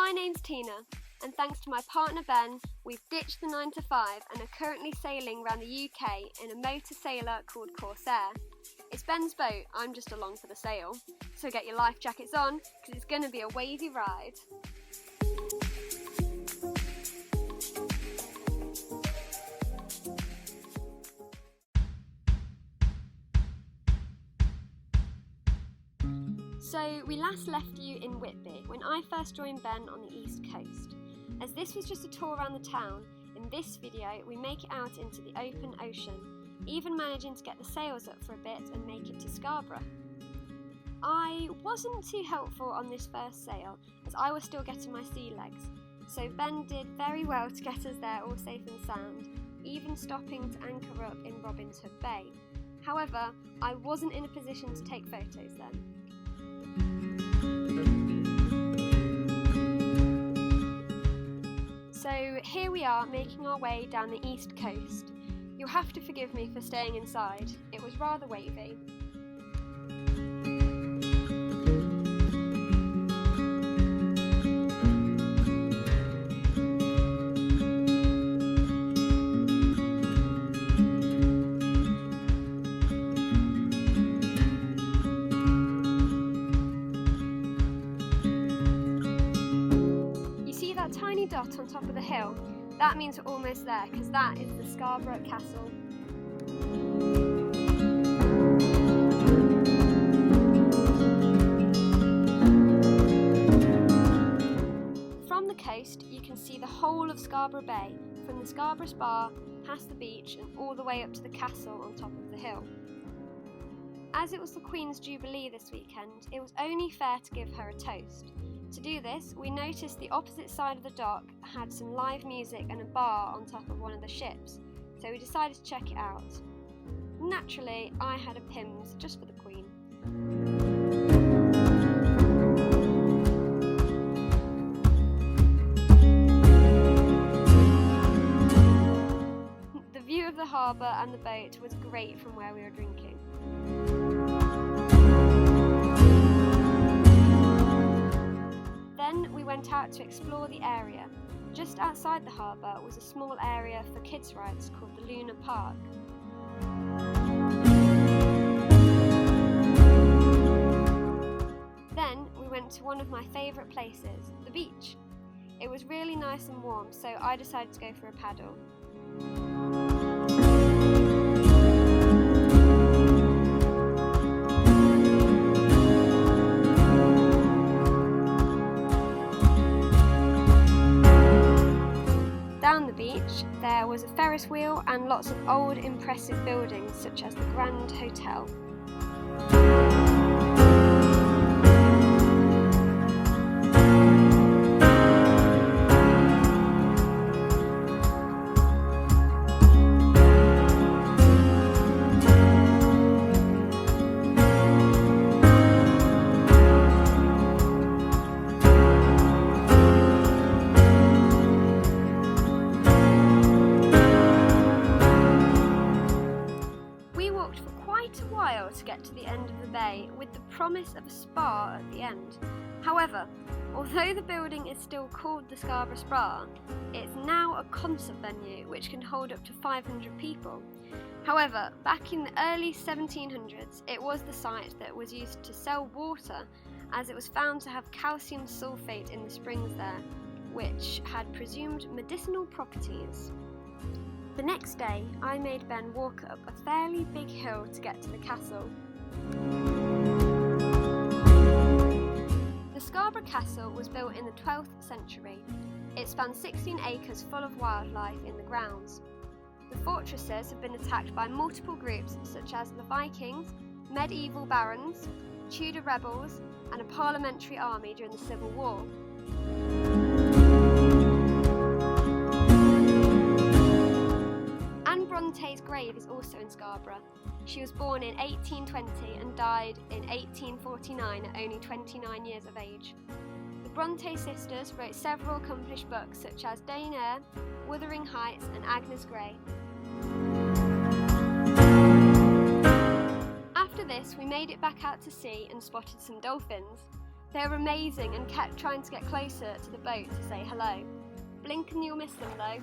My name's Tina, and thanks to my partner Ben, we've ditched the 9 to 5 and are currently sailing around the UK in a motor sailor called Corsair. It's Ben's boat, I'm just along for the sail, so get your life jackets on, because it's going to be a wavy ride. So we last left you in Whitby when I first joined Ben on the east coast. As this was just a tour around the town, in this video we make it out into the open ocean, even managing to get the sails up for a bit and make it to Scarborough. I wasn't too helpful on this first sail as I was still getting my sea legs, so Ben did very well to get us there all safe and sound, even stopping to anchor up in Robin's Hood Bay. However, I wasn't in a position to take photos then. So here we are making our way down the east coast. You'll have to forgive me for staying inside, it was rather wavy. Tiny dot on top of the hill, that means we're almost there because that is the Scarborough Castle. From the coast you can see the whole of Scarborough Bay, from the Scarborough Spa, past the beach and all the way up to the castle on top of the hill. As it was the Queen's Jubilee this weekend, it was only fair to give her a toast. To do this, we noticed the opposite side of the dock had some live music and a bar on top of one of the ships, so we decided to check it out. Naturally, I had a Pimms just for the Queen. The view of the harbour and the boat was great from where we were drinking. Then we went out to explore the area. Just outside the harbour was a small area for kids' rides called the Luna Park. Then we went to one of my favourite places, the beach. It was really nice and warm, so I decided to go for a paddle. Down the beach, there was a Ferris wheel and lots of old impressive buildings such as the Grand Hotel. To get to the end of the bay with the promise of a spa at the end. However, although the building is still called the Scarborough Spa, it's now a concert venue which can hold up to 500 people. However, back in the early 1700s, it was the site that was used to sell water as it was found to have calcium sulfate in the springs there, which had presumed medicinal properties. The next day, I made Ben walk up a fairly big hill to get to the castle. The Scarborough Castle was built in the 12th century. It spans 16 acres full of wildlife in the grounds. The fortresses have been attacked by multiple groups such as the Vikings, medieval barons, Tudor rebels, and a parliamentary army during the Civil War. Bronte's grave is also in Scarborough. She was born in 1820 and died in 1849 at only 29 years of age. The Bronte sisters wrote several accomplished books such as Jane Eyre, Wuthering Heights and Agnes Grey. After this, we made it back out to sea and spotted some dolphins. They were amazing and kept trying to get closer to the boat to say hello. Blink and you'll miss them though.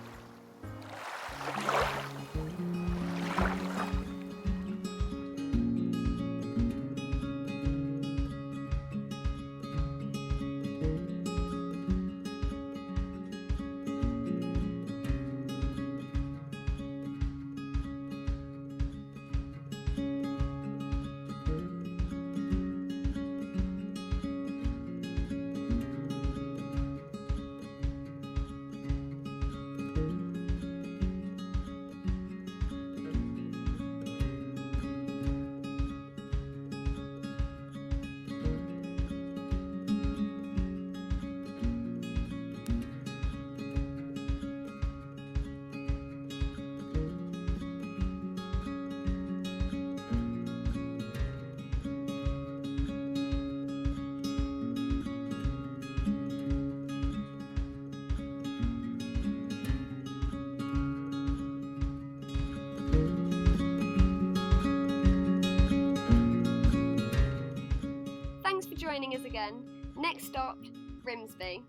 Thanks for joining us again. Next stop, Grimsby.